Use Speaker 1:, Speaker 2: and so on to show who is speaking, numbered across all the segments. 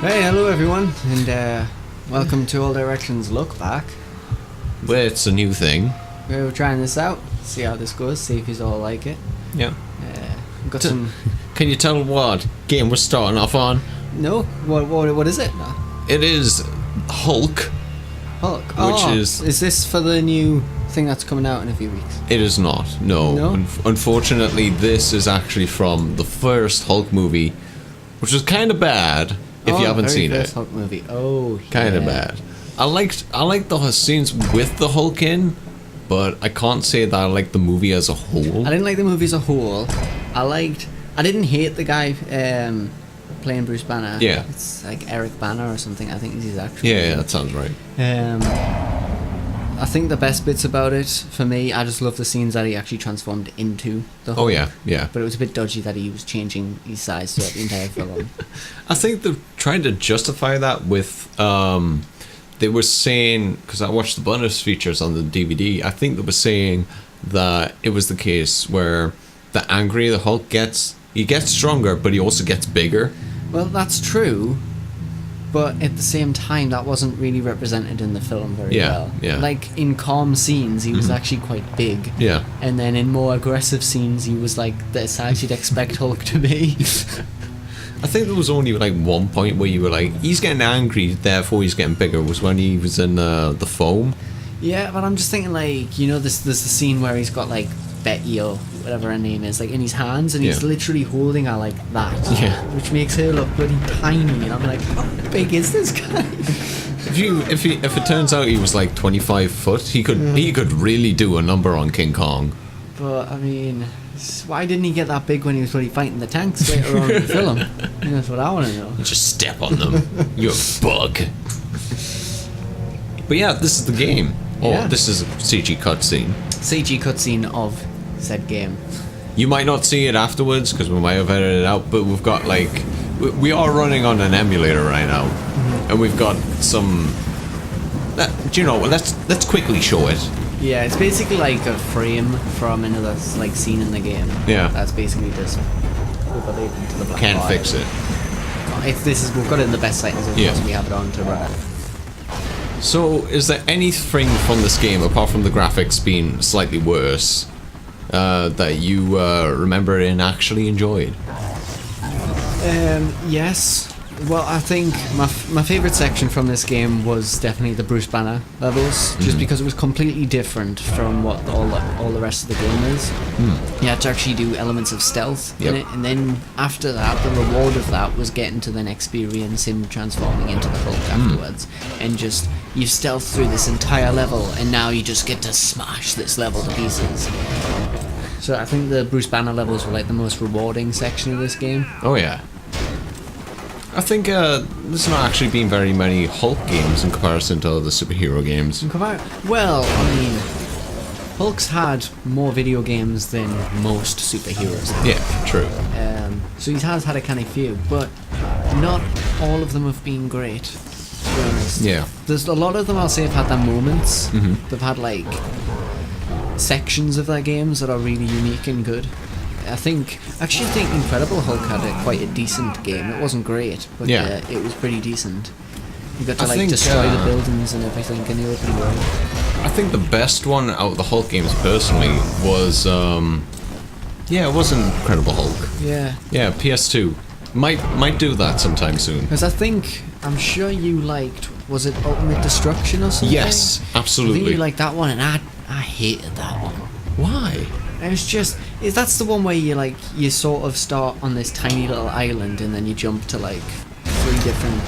Speaker 1: Hey, hello everyone, and welcome to All Directions Look Back.
Speaker 2: Well, it's a new thing.
Speaker 1: We're trying this out, see how this goes, see if you all like it.
Speaker 2: Yeah.
Speaker 1: Got some...
Speaker 2: Can you tell what game we're starting off on?
Speaker 1: No? What is it? No.
Speaker 2: It is Hulk.
Speaker 1: Hulk.
Speaker 2: Which is...
Speaker 1: Is this for the new thing that's coming out in a few weeks?
Speaker 2: It is not, no.
Speaker 1: No?
Speaker 2: Unfortunately, this is actually from the first Hulk movie, which was kind of bad if you haven't seen it.
Speaker 1: Hulk movie. Oh,
Speaker 2: Kind of
Speaker 1: yeah.
Speaker 2: bad. I liked the scenes with the Hulk in, but I can't say that I liked the movie as a whole.
Speaker 1: I didn't like the movie as a whole. I didn't hate the guy playing Bruce Banner.
Speaker 2: Yeah.
Speaker 1: It's like Eric Banner or something. I think is his actual
Speaker 2: Yeah,
Speaker 1: name.
Speaker 2: that sounds right.
Speaker 1: I think the best bits about it, for me, I just love the scenes that he actually transformed into the Hulk.
Speaker 2: Oh, yeah, yeah.
Speaker 1: But it was a bit dodgy that he was changing his size throughout the entire film.
Speaker 2: I think they're trying to justify that with... they were saying, because I watched the bonus features on the DVD, I think they were saying that it was the case where the angrier the Hulk gets, he gets stronger, but he also gets bigger.
Speaker 1: Well, that's true, but at the same time, that wasn't really represented in the film very well.
Speaker 2: Yeah.
Speaker 1: Like, in calm scenes, he was actually quite big.
Speaker 2: Yeah.
Speaker 1: And then in more aggressive scenes, he was like the size you'd expect Hulk to be.
Speaker 2: I think there was only like one point where you were like, he's getting angry, therefore he's getting bigger, was when he was in the foam.
Speaker 1: Yeah, but I'm just thinking, like, you know, there's the scene where he's got, like, Betty or whatever her name is, like, in his hands, and he's literally holding her like that.
Speaker 2: Yeah.
Speaker 1: Which makes her look bloody tiny, and I'm like, how big is this guy?
Speaker 2: If it turns out he was like 25 foot, he could really do a number on King Kong.
Speaker 1: But, I mean, why didn't he get that big when he was really fighting the tanks later on in the film? That's what I want to know.
Speaker 2: Just step on them. You're a bug. But yeah, this is the game.
Speaker 1: Yeah.
Speaker 2: Oh, this is a CG cutscene.
Speaker 1: CG cutscene of said game.
Speaker 2: You might not see it afterwards because we might have edited it out, but we've got like we are running on an emulator right now, and we've got some. Do you know? Let's quickly show it.
Speaker 1: Yeah, it's basically like a frame from another like scene in the game.
Speaker 2: Yeah.
Speaker 1: That's basically just overlaid into the black
Speaker 2: Can't
Speaker 1: bar.
Speaker 2: fix it.
Speaker 1: We've got it in the best settings as
Speaker 2: Yeah.
Speaker 1: possible. We have it on to run it.
Speaker 2: So, is there anything from this game apart from the graphics being slightly worse that you remember and actually enjoyed?
Speaker 1: Yes. Well, I think my favourite section from this game was definitely the Bruce Banner levels, just because it was completely different from what all the rest of the game is. You had to actually do elements of stealth in it, and then after that, the reward of that was getting to then experience him transforming into the Hulk afterwards, and just you stealth through this entire level, and now you just get to smash this level to pieces. So I think the Bruce Banner levels were like the most rewarding section of this game.
Speaker 2: Oh yeah. I think there's not actually been very many Hulk games in comparison to other superhero games.
Speaker 1: Well, I mean, Hulk's had more video games than most superheroes.
Speaker 2: Yeah, true.
Speaker 1: So he has had a kind of few, but not all of them have been great, to be honest.
Speaker 2: Yeah.
Speaker 1: There's a lot of them I'll say have had their moments. They've had like sections of their games that are really unique and good. I think Incredible Hulk had quite a decent game. It wasn't great, but it was pretty decent. You got to destroy the buildings and everything in the open world.
Speaker 2: I think the best one out of the Hulk games personally was it was Incredible Hulk.
Speaker 1: Yeah.
Speaker 2: Yeah, PS2. Might do that sometime soon.
Speaker 1: Because I'm sure you liked, was it Ultimate Destruction or something?
Speaker 2: Yes,
Speaker 1: I
Speaker 2: absolutely.
Speaker 1: think you liked that one, and I hated that one.
Speaker 2: Why?
Speaker 1: It was that's the one where you sort of start on this tiny little island and then you jump to like 3 different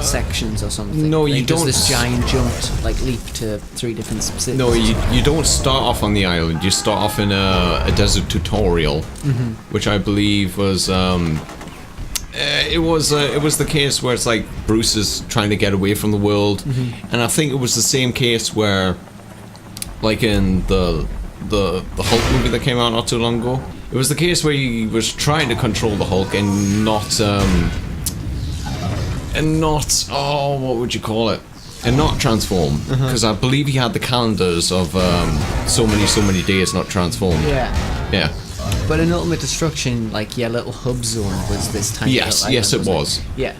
Speaker 1: sections or something.
Speaker 2: No, you
Speaker 1: does
Speaker 2: don't.
Speaker 1: This giant jump leap to 3 different specific.
Speaker 2: No, you don't start off on the island. You start off in a desert tutorial, which I believe was it was the case where it's like Bruce is trying to get away from the world, and I think it was the same case where, like in the Hulk movie that came out not too long ago, it was the case where he was trying to control the Hulk and not what would you call it, and not transform, because I believe he had the calendars of so many days not transformed. Yeah.
Speaker 1: But in Ultimate Destruction, like, little hub zone was this tiny little island,
Speaker 2: yes, it was.
Speaker 1: Yeah.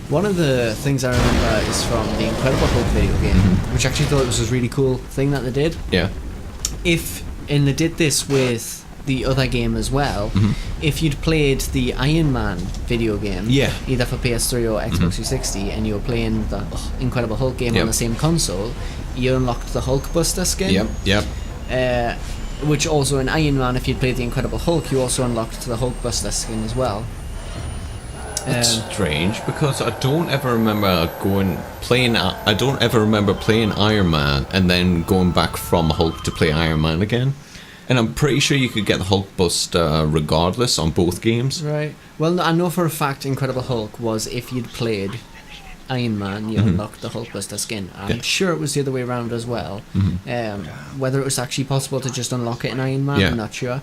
Speaker 1: One of the things I remember is from the Incredible Hulk video game, which I actually thought was a really cool thing that they did.
Speaker 2: Yeah.
Speaker 1: And they did this with the other game as well. If you'd played the Iron Man video game, either for PS3 or Xbox 360, and you were playing the Incredible Hulk game on the same console, you unlocked the Hulkbuster skin. Which also in Iron Man, if you'd played the Incredible Hulk, you also unlocked the Hulkbuster skin as well.
Speaker 2: It's strange because I don't ever remember playing Iron Man and then going back from Hulk to play Iron Man again. And I'm pretty sure you could get the Hulkbuster regardless on both games.
Speaker 1: Right. Well, I know for a fact Incredible Hulk was if you'd played Iron Man, you unlocked the Hulkbuster skin. I'm sure it was the other way around as well. Whether it was actually possible to just unlock it in Iron Man, I'm not sure.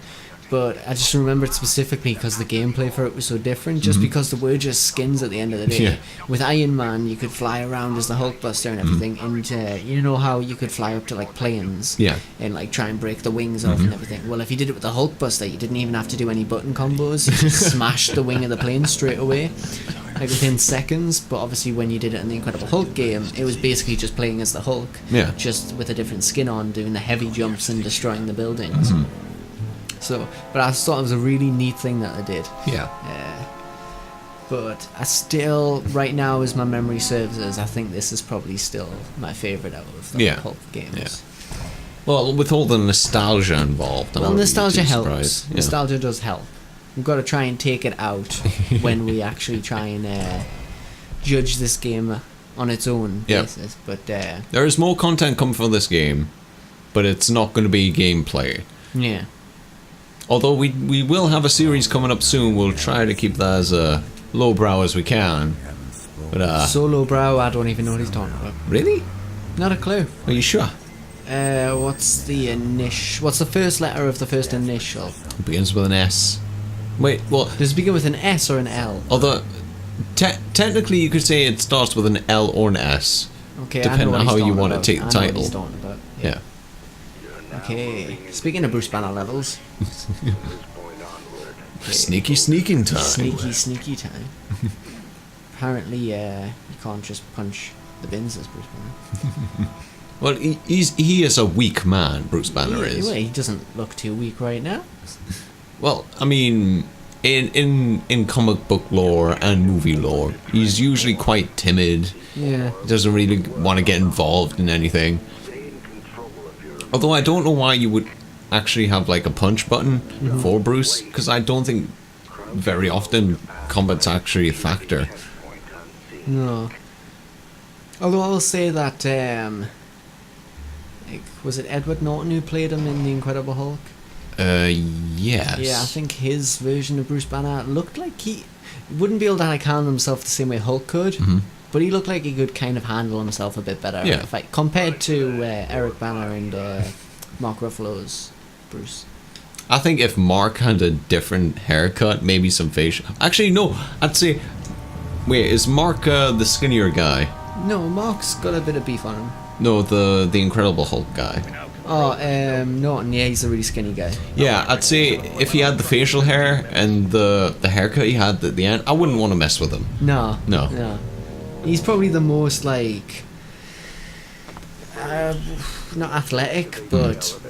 Speaker 1: But I just remember it specifically because the gameplay for it was so different, just because there were just skins at the end of the day. With Iron Man, you could fly around as the Hulkbuster and everything, and you know how you could fly up to like planes and like try and break the wings off and everything. Well, if you did it with the Hulkbuster, you didn't even have to do any button combos. You just smashed the wing of the plane straight away, like within seconds. But obviously when you did it in the Incredible Hulk game, it was basically just playing as the Hulk, just with a different skin on, doing the heavy jumps and destroying the buildings. So, but I thought it was a really neat thing that they did. But I still, right now, as my memory serves us, I think this is probably still my favourite out of the Hulk games.
Speaker 2: Well, with all the nostalgia involved.
Speaker 1: Well, nostalgia helps. Nostalgia does help. We've got to try and take it out when we actually try and judge this game on its own basis. But
Speaker 2: there is more content coming for this game, but it's not going to be gameplay.
Speaker 1: Yeah.
Speaker 2: Although we will have a series coming up soon, we'll try to keep that as lowbrow as we can. But
Speaker 1: so lowbrow, I don't even know what he's talking about.
Speaker 2: Really?
Speaker 1: Not a clue.
Speaker 2: Are you sure?
Speaker 1: What's the first letter of the first initial?
Speaker 2: It begins with an S. Wait, well,
Speaker 1: does it begin with an S or an L?
Speaker 2: Although technically you could say it starts with an L or an S.
Speaker 1: Okay,
Speaker 2: depending on how you want to take the title.
Speaker 1: Know what he's talking about.
Speaker 2: Yeah.
Speaker 1: Okay, speaking of Bruce Banner levels.
Speaker 2: Sneaky sneaking time.
Speaker 1: Sneaky time. Apparently, you can't just punch the bins as Bruce Banner.
Speaker 2: Well, he is a weak man, Bruce Banner is.
Speaker 1: He doesn't look too weak right now.
Speaker 2: Well, I mean, in comic book lore and movie lore, he's usually quite timid.
Speaker 1: Yeah.
Speaker 2: He doesn't really want to get involved in anything. Although I don't know why you would actually have like a punch button for Bruce, because I don't think very often combat's actually a factor.
Speaker 1: No. Although I will say that, was it Edward Norton who played him in The Incredible Hulk?
Speaker 2: Yes.
Speaker 1: Yeah, I think his version of Bruce Banner looked like he wouldn't be able to like handle himself the same way Hulk could. But he looked like he could kind of handle himself a bit better in a fight compared to Eric Banner and Mark Ruffalo's Bruce.
Speaker 2: I think if Mark had a different haircut, maybe some facial... Actually, no. I'd say... Wait, is Mark the skinnier guy?
Speaker 1: No, Mark's got a bit of beef on him.
Speaker 2: No, the Incredible Hulk guy.
Speaker 1: Oh, Norton, yeah, he's a really skinny guy.
Speaker 2: Yeah, I'd say if he had the facial hair and the haircut he had at the end, I wouldn't want to mess with him.
Speaker 1: No.
Speaker 2: No.
Speaker 1: He's probably the most, like, not athletic, but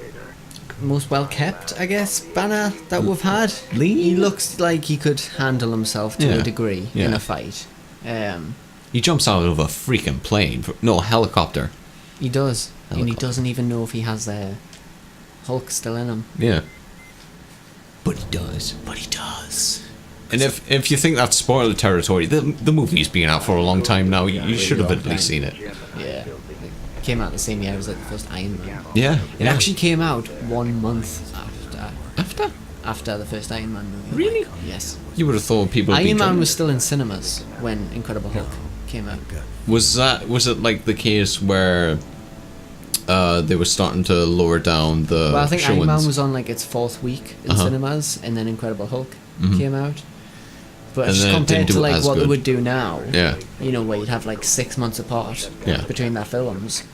Speaker 1: most well-kept, I guess, Banner that we've had. He looks like he could handle himself to a degree in a fight.
Speaker 2: He jumps out of a freaking plane. No, helicopter.
Speaker 1: He does. And he doesn't even know if he has the Hulk still in him.
Speaker 2: Yeah.
Speaker 1: But he does.
Speaker 2: And if you think that's spoiler territory, the movie's been out for a long time now. You should have at least seen it.
Speaker 1: Yeah. It came out the same year as like the first Iron Man.
Speaker 2: Yeah.
Speaker 1: It actually came out 1 month
Speaker 2: After?
Speaker 1: After the first Iron Man movie.
Speaker 2: Really?
Speaker 1: Yes.
Speaker 2: You would have thought people would be
Speaker 1: Iron Man was still in cinemas when Incredible Hulk came out.
Speaker 2: Was it like the case where they were starting to lower down the
Speaker 1: Well, I think
Speaker 2: showings?
Speaker 1: Iron Man was on like its 4th week in cinemas, and then Incredible Hulk came out. But
Speaker 2: And
Speaker 1: just
Speaker 2: then it
Speaker 1: compared
Speaker 2: didn't
Speaker 1: to
Speaker 2: do
Speaker 1: like
Speaker 2: as
Speaker 1: what they
Speaker 2: good.
Speaker 1: would do now,
Speaker 2: Yeah.
Speaker 1: you know, where you'd have like 6 months apart between their films.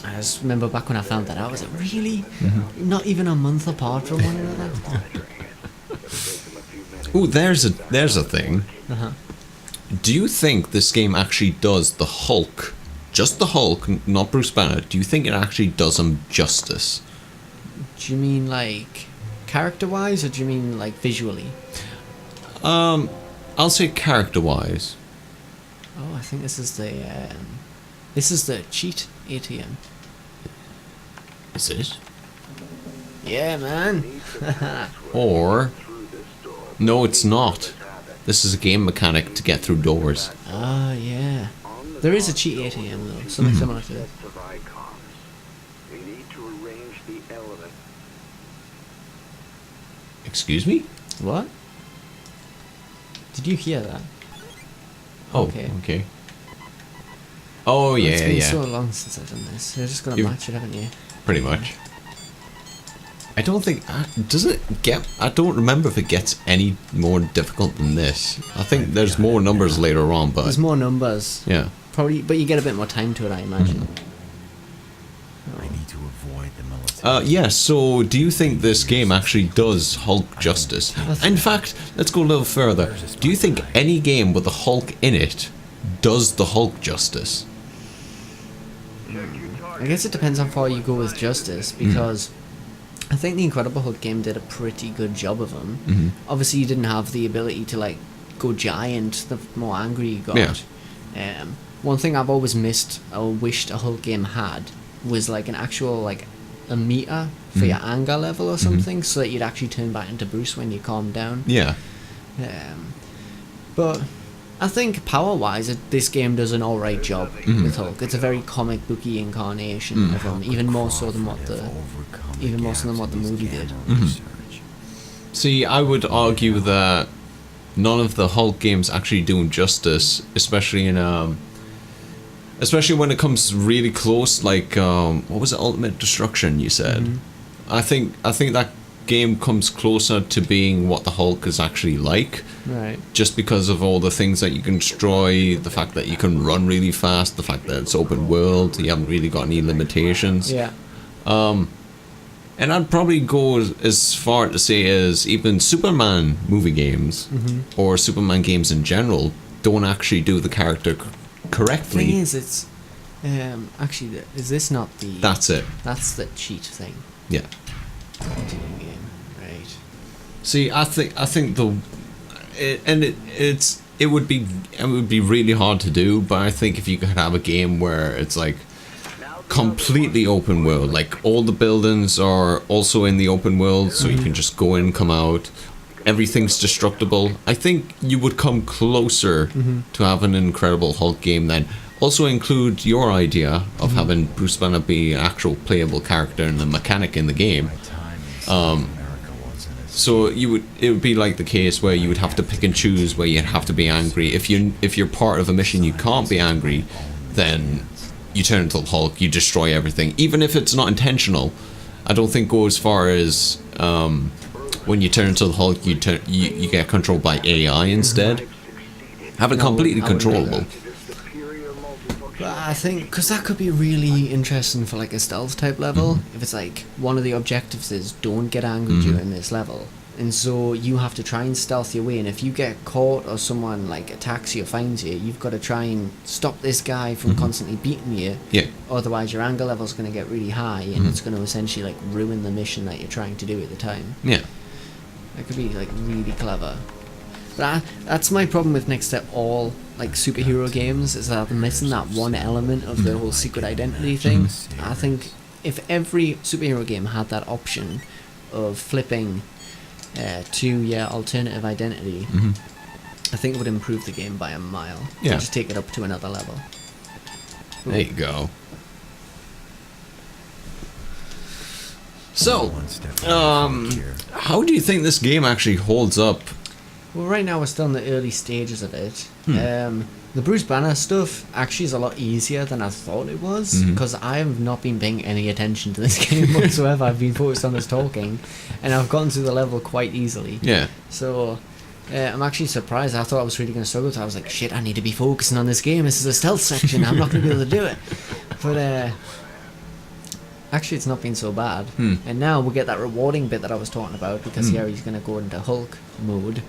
Speaker 1: I just remember back when I found that out, I was like, really? Not even a month apart from one another?
Speaker 2: Ooh, there's a thing. Do you think this game actually does the Hulk, just the Hulk, not Bruce Banner, do you think it actually does him justice?
Speaker 1: Do you mean like character-wise, or do you mean like visually?
Speaker 2: I'll say character-wise.
Speaker 1: Oh, I think this is the cheat ATM.
Speaker 2: Is it?
Speaker 1: Yeah, man.
Speaker 2: Or, no, it's not. This is a game mechanic to get through doors.
Speaker 1: Ah, yeah. There is a cheat ATM though, something similar to it.
Speaker 2: Excuse me?
Speaker 1: What? Did you hear that?
Speaker 2: Oh, okay. Oh, yeah,
Speaker 1: It's been
Speaker 2: yeah.
Speaker 1: so long since I've done this. You're just gonna match it, haven't you?
Speaker 2: Pretty much. I don't think... does it get... I don't remember if it gets any more difficult than this. I think there's more numbers later on, but...
Speaker 1: There's more numbers.
Speaker 2: Yeah.
Speaker 1: Probably, but you get a bit more time to it, I imagine.
Speaker 3: I need to avoid the military.
Speaker 2: Yeah, so do you think this game actually does Hulk justice? In fact, let's go a little further. Do you think any game with the Hulk in it does the Hulk justice?
Speaker 1: I guess it depends how far you go with justice, because I think the Incredible Hulk game did a pretty good job of them. Obviously, you didn't have the ability to like go giant the more angry you got.
Speaker 2: Yeah.
Speaker 1: One thing I've always missed or wished a Hulk game had was like an actual like a meter for your anger level or something, so that you'd actually turn back into Bruce when you calm down.
Speaker 2: Yeah.
Speaker 1: But I think power-wise, this game does an alright job with Hulk. It's a very comic booky incarnation of him, even more so than what the movie did.
Speaker 2: See, I would argue that none of the Hulk games actually do him justice, especially in especially when it comes really close, like what was it, Ultimate Destruction? You said. I think that game comes closer to being what the Hulk is actually like.
Speaker 1: Right.
Speaker 2: Just because of all the things that you can destroy, the fact that you can run really fast, the fact that it's open world, you haven't really got any limitations.
Speaker 1: Yeah.
Speaker 2: And I'd probably go as far to say as even Superman movie games or Superman games in general don't actually do the character correctly.
Speaker 1: Thing is, it's actually, is this not the?
Speaker 2: That's it.
Speaker 1: That's the cheat thing.
Speaker 2: Yeah.
Speaker 1: Team game, right?
Speaker 2: See, I think it would be really hard to do, but I think if you could have a game where it's like completely open world, like all the buildings are also in the open world, so you can just go in, come out, everything's destructible, I think you would come closer to having an Incredible Hulk game then. Also include your idea of having Bruce Banner be an actual playable character and a mechanic in the game. So it would be like the case where you would have to pick and choose where you'd have to be angry. If you're part of a mission you can't be angry, then you turn into the Hulk, you destroy everything, even if it's not intentional. I don't think go as far as when you turn into the Hulk, you get controlled by AI instead. Have it completely controllable.
Speaker 1: But I think, because that could be really interesting for like a stealth type level, if it's like one of the objectives is don't get angry during this level, and so you have to try and stealth your way, and if you get caught or someone like attacks you or finds you, you've got to try and stop this guy from constantly beating you.
Speaker 2: Yeah.
Speaker 1: Otherwise your anger level's going to get really high, and it's going to essentially like ruin the mission that you're trying to do at the time.
Speaker 2: Yeah.
Speaker 1: That could be like really clever. But that's my problem with next to all like superhero games, is that they're missing that one element of the whole secret identity thing. I think if every superhero game had that option of flipping to your alternative identity, I think it would improve the game by a mile.
Speaker 2: Yeah.
Speaker 1: Just take it up to another level.
Speaker 2: There you go. So, how do you think this game actually holds up?
Speaker 1: Well, right now we're still in the early stages of it. The Bruce Banner stuff actually is a lot easier than I thought it was, because I have not been paying any attention to this game whatsoever. I've been focused on this talking, and I've gotten through the level quite easily.
Speaker 2: Yeah.
Speaker 1: So I'm actually surprised. I thought I was really going to struggle. So I was like, shit, I need to be focusing on this game. This is a stealth section. I'm not going to be able to do it. But actually, it's not been so bad. And now we'll get that rewarding bit that I was talking about, because here he's going to go into Hulk mode.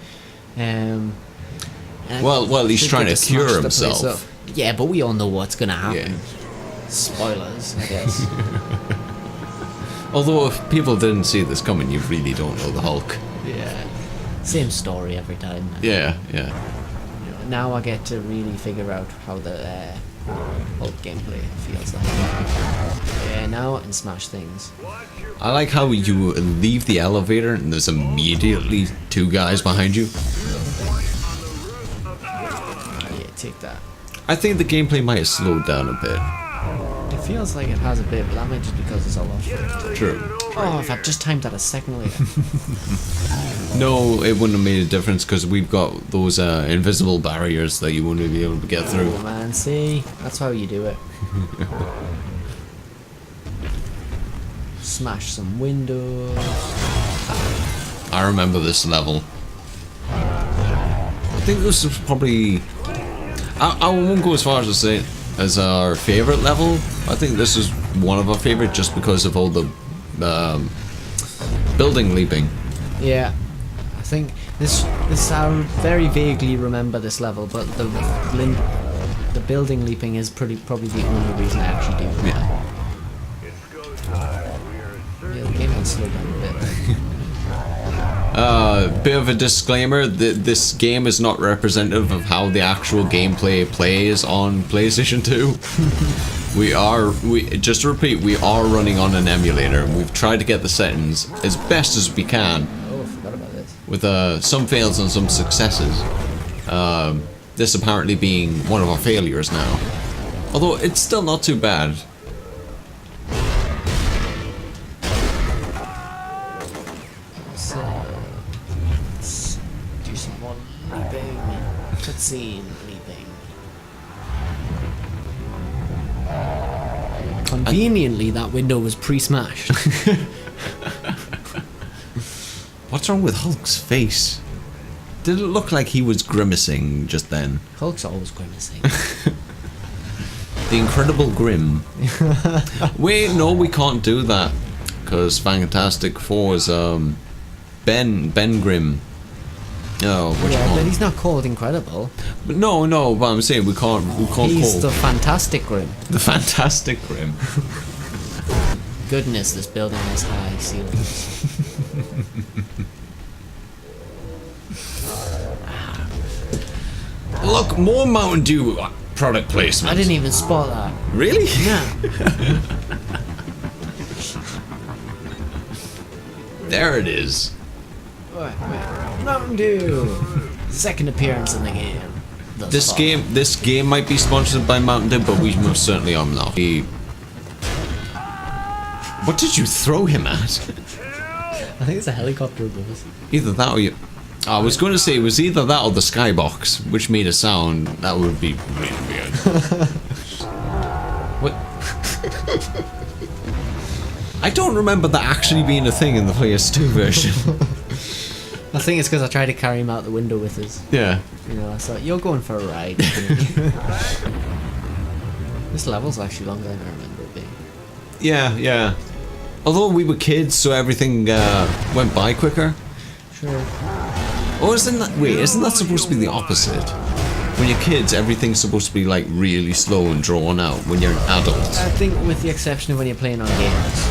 Speaker 2: Well, he's
Speaker 1: Should
Speaker 2: trying
Speaker 1: get
Speaker 2: to
Speaker 1: smash
Speaker 2: cure
Speaker 1: the place
Speaker 2: himself.
Speaker 1: up. Yeah, but we all know what's gonna happen.
Speaker 2: Yeah.
Speaker 1: Spoilers, I guess.
Speaker 2: Although if people didn't see this coming, you really don't know the Hulk.
Speaker 1: Yeah. Same story every time.
Speaker 2: Yeah.
Speaker 1: Now I get to really figure out how the Hulk gameplay feels like. Yeah, now I can smash things.
Speaker 2: I like how you leave the elevator and there's immediately 2 guys behind you.
Speaker 1: Yeah, take that.
Speaker 2: I think the gameplay might have slowed down a bit.
Speaker 1: It feels like it has a bit of damage just because it's a lot.
Speaker 2: True.
Speaker 1: Oh, if I just timed that a second later.
Speaker 2: No, it wouldn't have made a difference because we've got those invisible barriers that you wouldn't be able to get through.
Speaker 1: Oh man, see? That's how you do it. Smash some windows.
Speaker 2: I remember this level. I think this was probably... I won't go as far as to say it as our favourite level. I think this is one of our favourite just because of all the building leaping.
Speaker 1: Yeah. I think this I very vaguely remember this level, but the building leaping is probably the only reason I actually do it.
Speaker 2: Yeah.
Speaker 1: Yeah, the game can slow down a bit.
Speaker 2: Bit of a disclaimer, this game is not representative of how the actual gameplay plays on PlayStation 2. Just to repeat, we are running on an emulator. We've tried to get the settings as best as we can,
Speaker 1: Oh, I forgot about this.
Speaker 2: with some fails and some successes. This apparently being one of our failures now. Although it's still not too bad.
Speaker 1: So, let's do some more leaping. Cutscene leaping. Conveniently, that window was pre-smashed.
Speaker 2: What's wrong with Hulk's face? Did it look like he was grimacing just then?
Speaker 1: Hulk's always grimacing.
Speaker 2: The Incredible Grim. Wait, no, we can't do that. Because Fantastic Four's Ben Grimm. Oh, what you
Speaker 1: Yeah,
Speaker 2: call
Speaker 1: but
Speaker 2: him?
Speaker 1: he's not called Incredible.
Speaker 2: But no, but I'm saying we can't
Speaker 1: He's
Speaker 2: call
Speaker 1: the Fantastic Grim.
Speaker 2: the Fantastic Grim.
Speaker 1: Goodness, this building has high ceilings.
Speaker 2: Look, more Mountain Dew product placement.
Speaker 1: I didn't even spot that.
Speaker 2: Really?
Speaker 1: No.
Speaker 2: There it is.
Speaker 1: Wait. Mountain Dew. Second appearance in the game. Thus far.
Speaker 2: This game might be sponsored by Mountain Dew, but we most certainly are not. What did you throw him at?
Speaker 1: I think it's a helicopter above us.
Speaker 2: Either that or you. I was going to say it was either that or the skybox, which made a sound that would be really weird. What? I don't remember that actually being a thing in the PS2 version.
Speaker 1: I think it's because I tried to carry him out the window with us.
Speaker 2: Yeah.
Speaker 1: You know, I thought, you're going for a ride. This level's actually longer than I remember it being.
Speaker 2: Yeah. Although we were kids, so everything went by quicker.
Speaker 1: Sure.
Speaker 2: Or isn't that supposed to be the opposite? When you're kids, everything's supposed to be like really slow and drawn out. When you're an adult,
Speaker 1: I think with the exception of when you're playing on games.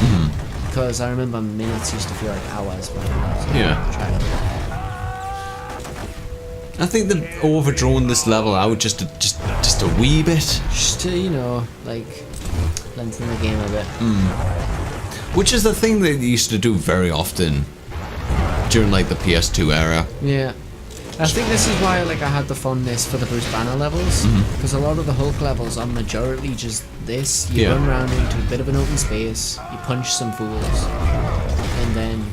Speaker 1: Because I remember minutes used to feel like hours when I was
Speaker 2: Yeah.
Speaker 1: a child.
Speaker 2: I think they've overdrawn this level out just a wee bit.
Speaker 1: Just to, you know, like, lengthen the game a bit.
Speaker 2: Which is the thing they used to do very often during like the PS2 era.
Speaker 1: Yeah. I think this is why like I had the fondness for the Bruce Banner levels, because a lot of the Hulk levels are majority just this. You
Speaker 2: Yeah.
Speaker 1: run around into a bit of an open space, you punch some fools, and then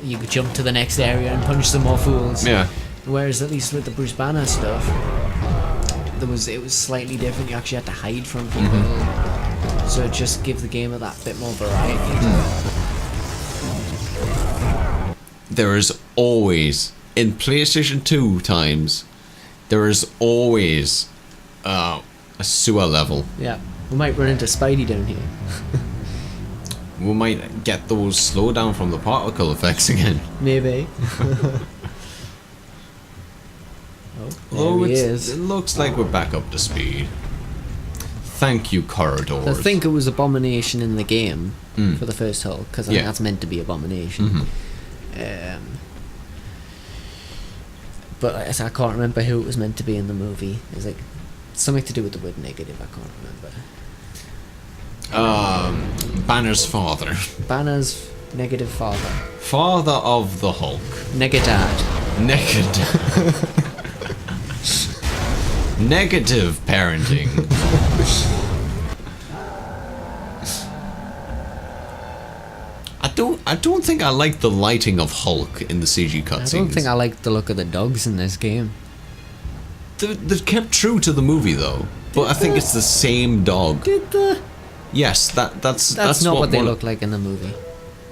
Speaker 1: you jump to the next area and punch some more fools.
Speaker 2: Yeah.
Speaker 1: Whereas at least with the Bruce Banner stuff, it was slightly different. You actually had to hide from people, so it just gives the game that bit more variety.
Speaker 2: There is always, in PlayStation 2 times, there is always a sewer level.
Speaker 1: Yeah, we might run into Spidey down here.
Speaker 2: We might get those slowdown from the particle effects again.
Speaker 1: Maybe.
Speaker 2: Oh,
Speaker 1: there he is.
Speaker 2: it looks like we're back up to speed. Thank you, corridors.
Speaker 1: I think it was Abomination in the game for the first Hulk, because I think
Speaker 2: Yeah.
Speaker 1: that's meant to be Abomination. But I can't remember who it was meant to be in the movie. It's like something to do with the word negative. I can't remember.
Speaker 2: Banner's father.
Speaker 1: Banner's negative father.
Speaker 2: Father of the Hulk.
Speaker 1: Negadad.
Speaker 2: Negative parenting. I don't think I like the lighting of Hulk in the CG cutscenes.
Speaker 1: I don't think I like the look of the dogs in this game.
Speaker 2: They're kept true to the movie though, but I think it's the same dog.
Speaker 1: Did the?
Speaker 2: Yes, that's
Speaker 1: Not what they look like in the movie.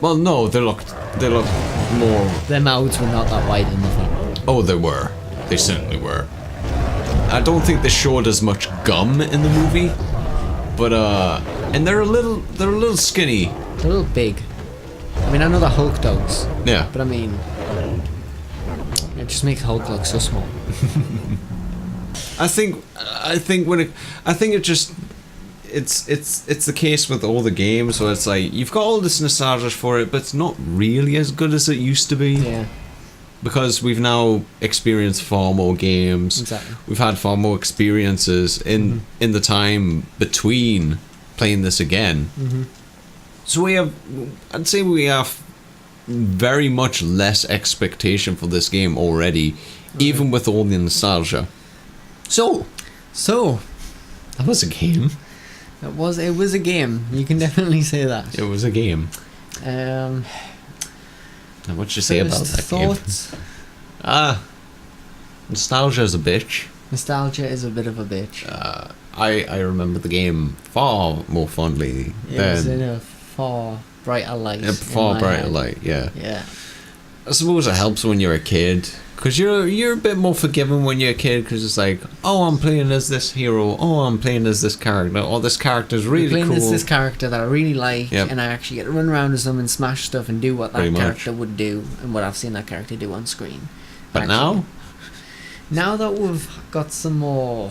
Speaker 2: Well, no, they look more.
Speaker 1: Their mouths were not that wide in the film.
Speaker 2: Oh, they were. They certainly were. I don't think they showed as much gum in the movie, but and they're a little skinny.
Speaker 1: They're a little big. I mean, I know they're Hulk dogs,
Speaker 2: Yeah.
Speaker 1: but I mean, it just makes Hulk look so small.
Speaker 2: I think it's the case with all the games where it's like you've got all this nostalgia for it, but it's not really as good as it used to be.
Speaker 1: Yeah,
Speaker 2: Because we've now experienced far more games.
Speaker 1: exactly.
Speaker 2: We've had far more experiences in the time between playing this again. So I'd say we have very much less expectation for this game already, even with all the nostalgia. So that was a game.
Speaker 1: It was a game. You can definitely say that.
Speaker 2: It was a game.
Speaker 1: Um,
Speaker 2: And what you say about
Speaker 1: first
Speaker 2: that game?
Speaker 1: thoughts?
Speaker 2: Nostalgia is a bitch.
Speaker 1: Nostalgia is a bit of a bitch.
Speaker 2: I remember the game far more fondly
Speaker 1: It was in
Speaker 2: than
Speaker 1: a far brighter light.
Speaker 2: a
Speaker 1: in
Speaker 2: far
Speaker 1: my
Speaker 2: brighter
Speaker 1: head.
Speaker 2: light. Yeah,
Speaker 1: Yeah.
Speaker 2: I suppose it helps when you're a kid. Because you're a bit more forgiving when you're a kid, because it's like, oh, I'm playing as this hero, oh, I'm playing as this character, oh, this character's really
Speaker 1: Playing
Speaker 2: cool.
Speaker 1: as this character that I really like,
Speaker 2: Yep.
Speaker 1: and I actually get to run around as them and smash stuff and do what that
Speaker 2: Pretty much.
Speaker 1: character would do, and what I've seen that character do on screen.
Speaker 2: But
Speaker 1: Actually, now that we've got some more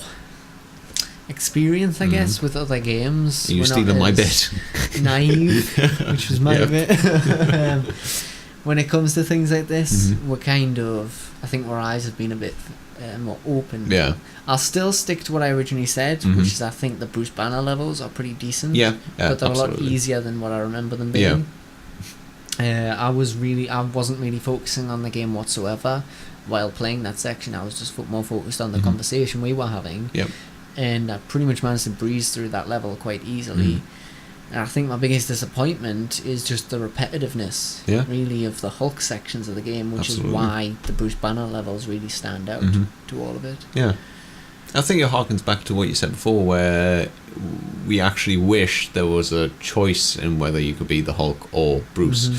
Speaker 1: experience, I guess, with other games,
Speaker 2: you
Speaker 1: we're not
Speaker 2: stealing my
Speaker 1: as
Speaker 2: bit.
Speaker 1: naive, which was my
Speaker 2: Yep.
Speaker 1: bit. When it comes to things like this,
Speaker 2: Mhm.
Speaker 1: we're kind of, I think our eyes have been a bit more open.
Speaker 2: Yeah.
Speaker 1: I'll still stick to what I originally said,
Speaker 2: Mhm.
Speaker 1: which is I think the Bruce Banner levels are pretty decent.
Speaker 2: Yeah,
Speaker 1: But they're a lot
Speaker 2: absolutely.
Speaker 1: easier than what I remember them being. I wasn't really focusing on the game whatsoever while playing that section. I was just more focused on the
Speaker 2: Mhm.
Speaker 1: conversation we were having.
Speaker 2: Yep.
Speaker 1: And I pretty much managed to breeze through that level quite easily.
Speaker 2: Mhm.
Speaker 1: And I think my biggest disappointment is just the repetitiveness,
Speaker 2: Yeah.
Speaker 1: really, of the Hulk sections of the game, which
Speaker 2: Absolutely.
Speaker 1: is why the Bruce Banner levels really stand out
Speaker 2: Mhm.
Speaker 1: to all of it.
Speaker 2: Yeah. I think it harkens back to what you said before, where we actually wish there was a choice in whether you could be the Hulk or Bruce.
Speaker 1: Mhm.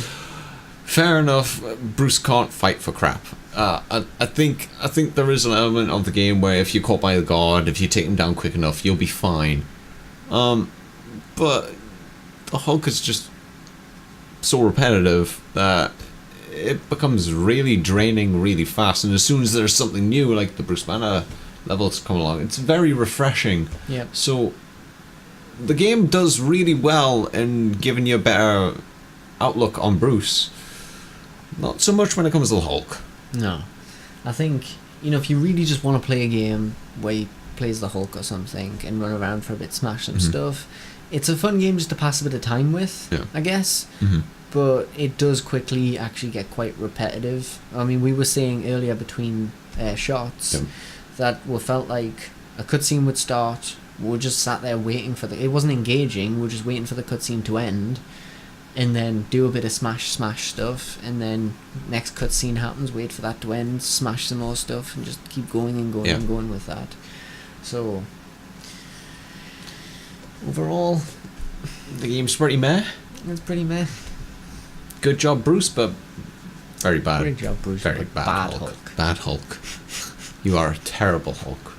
Speaker 2: Fair enough, Bruce can't fight for crap. I think there is an element of the game where if you're caught by the guard, if you take him down quick enough, you'll be fine. But the Hulk is just so repetitive that it becomes really draining really fast, and as soon as there's something new, like the Bruce Banner levels come along, it's very refreshing.
Speaker 1: Yep.
Speaker 2: So the game does really well in giving you a better outlook on Bruce. Not so much when it comes to the Hulk.
Speaker 1: No. I think, if you really just want to play a game where he plays the Hulk or something and run around for a bit, smash some
Speaker 2: Mhm.
Speaker 1: stuff, it's a fun game just to pass a bit of time with,
Speaker 2: Yeah.
Speaker 1: I guess.
Speaker 2: Mm-hmm.
Speaker 1: But it does quickly actually get quite repetitive. I mean, we were saying earlier between shots
Speaker 2: Yep.
Speaker 1: that we felt like a cutscene would start, we just sat there waiting for it wasn't engaging, we were just waiting for the cutscene to end, and then do a bit of smash stuff, and then next cutscene happens, wait for that to end, smash some more stuff, and just keep going and going
Speaker 2: Yeah.
Speaker 1: and going with that. So overall,
Speaker 2: The game's pretty meh.
Speaker 1: it's pretty meh.
Speaker 2: Good job, Bruce, but very bad.
Speaker 1: Great job, Bruce.
Speaker 2: Very
Speaker 1: but
Speaker 2: bad Hulk. Bad Hulk. You are a terrible Hulk.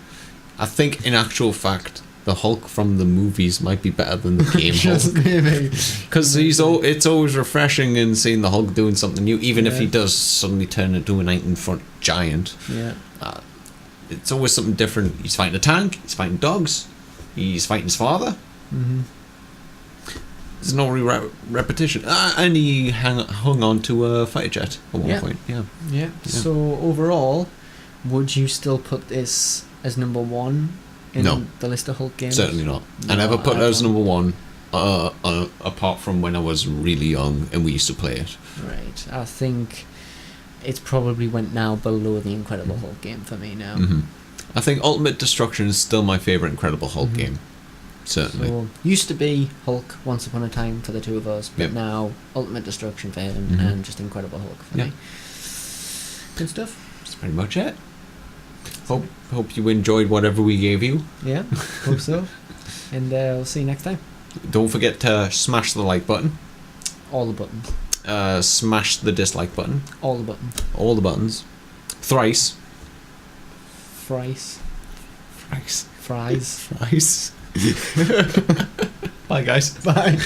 Speaker 2: I think, in actual fact, the Hulk from the movies might be better than the game
Speaker 1: Just
Speaker 2: Hulk.
Speaker 1: maybe.
Speaker 2: Because it's always refreshing in seeing the Hulk doing something new, even if
Speaker 1: Yeah.
Speaker 2: he does suddenly turn into an 8-foot giant.
Speaker 1: Yeah.
Speaker 2: it's always something different. He's fighting a tank. He's fighting dogs. He's fighting his father.
Speaker 1: Mm-hmm.
Speaker 2: There's no repetition. And he hung on to a fighter jet at one point.
Speaker 1: Yeah. So overall, would you still put this as number one in
Speaker 2: No.
Speaker 1: the list of Hulk games?
Speaker 2: Certainly not. I
Speaker 1: No,
Speaker 2: never put it as
Speaker 1: don't.
Speaker 2: number one, apart from when I was really young and we used to play it.
Speaker 1: Right. I think it's probably went now below the Incredible Hulk game for me now.
Speaker 2: Hmm. I think Ultimate Destruction is still my favourite Incredible Hulk game. Certainly.
Speaker 1: So used to be Hulk Once Upon a Time for the two of us, but
Speaker 2: Yep.
Speaker 1: now Ultimate Destruction for him
Speaker 2: Mhm.
Speaker 1: and just Incredible Hulk for
Speaker 2: Yeah.
Speaker 1: me. Good stuff.
Speaker 2: That's pretty much it. Hope you enjoyed whatever we gave you.
Speaker 1: Yeah, hope so. And we'll see you next time.
Speaker 2: Don't forget to smash the like button.
Speaker 1: All the buttons.
Speaker 2: Smash the dislike button.
Speaker 1: All the buttons.
Speaker 2: All the buttons. Thrice.
Speaker 1: Fries.
Speaker 2: Thrice.
Speaker 1: Fries.
Speaker 2: Thrice. Bye, guys.
Speaker 1: Bye.